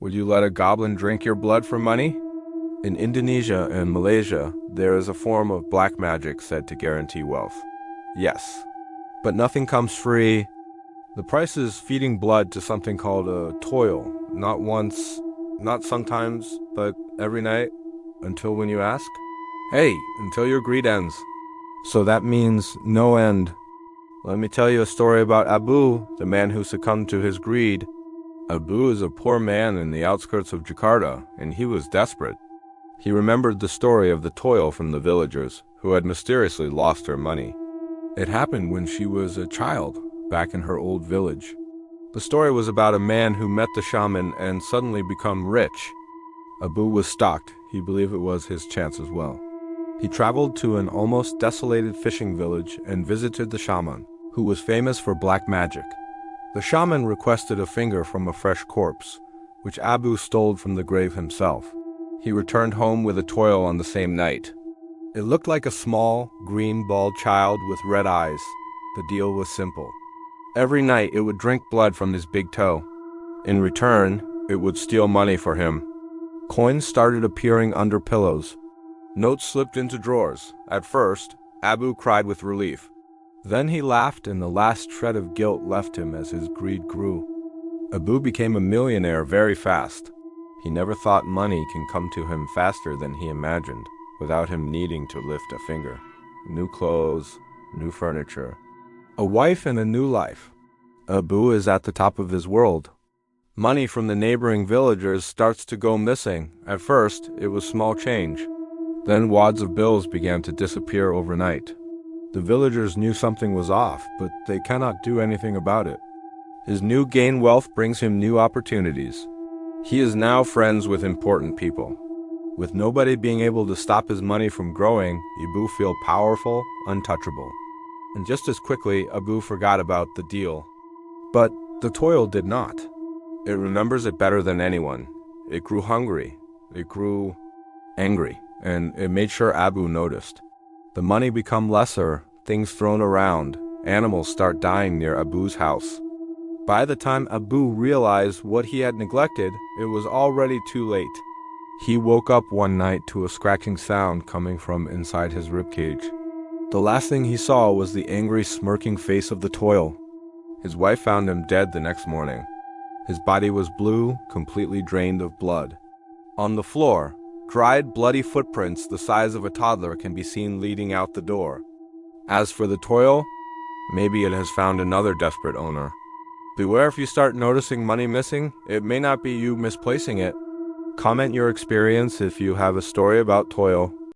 Would you let a goblin drink your blood for money? In Indonesia and Malaysia, there is a form of black magic said to guarantee wealth. Yes, but nothing comes free. The price is feeding blood to something called a toyol. Not once, not sometimes, but every night, until when you ask. Hey, until your greed ends. So that means no end. Let me tell you a story about Abu, the man who succumbed to his greed. Abu is a poor man in the outskirts of Jakarta, and he was desperate. He remembered the story of the Toyol from the villagers, who had mysteriously lost her money. It happened when she was a child, back in her old village. The story was about a man who met the shaman and suddenly become rich. Abu was shocked. He believed it was his chance as well. He traveled to an almost desolated fishing village and visited the shaman, who was famous for black magic. The shaman requested a finger from a fresh corpse, which Abu stole from the grave himself. He returned home with a toyol on the same night. It looked like a small, green, bald child with red eyes. The deal was simple. Every night it would drink blood from his big toe. In return, it would steal money for him. Coins started appearing under pillows. Notes slipped into drawers. At first, Abu cried with relief. Then he laughed and the last shred of guilt left him as his greed grew. Abu became a millionaire very fast. He never thought money can come to him faster than he imagined, without him needing to lift a finger. New clothes, new furniture, a wife and a new life. Abu is at the top of his world. Money from the neighboring villagers starts to go missing. At first, it was small change. Then wads of bills began to disappear overnight. The villagers knew something was off, but they cannot do anything about it. His new gained wealth brings him new opportunities. He is now friends with important people. With nobody being able to stop his money from growing, Abu feels powerful, untouchable. And just as quickly, Abu forgot about the deal. But the toyol did not. It remembers it better than anyone. It grew hungry. It grew angry. And it made sure Abu noticed. The money become lesser, things thrown around, animals start dying near Abu's house. By the time Abu realized what he had neglected, it was already too late. He woke up one night to a scratching sound coming from inside his ribcage. The last thing he saw was the angry, smirking face of the toyol. His wife found him dead the next morning. His body was blue, completely drained of blood. On the floor, dried, bloody footprints the size of a toddler can be seen leading out the door. As for the toyol, maybe it has found another desperate owner. Beware if you start noticing money missing, it may not be you misplacing it. Comment your experience if you have a story about toyol.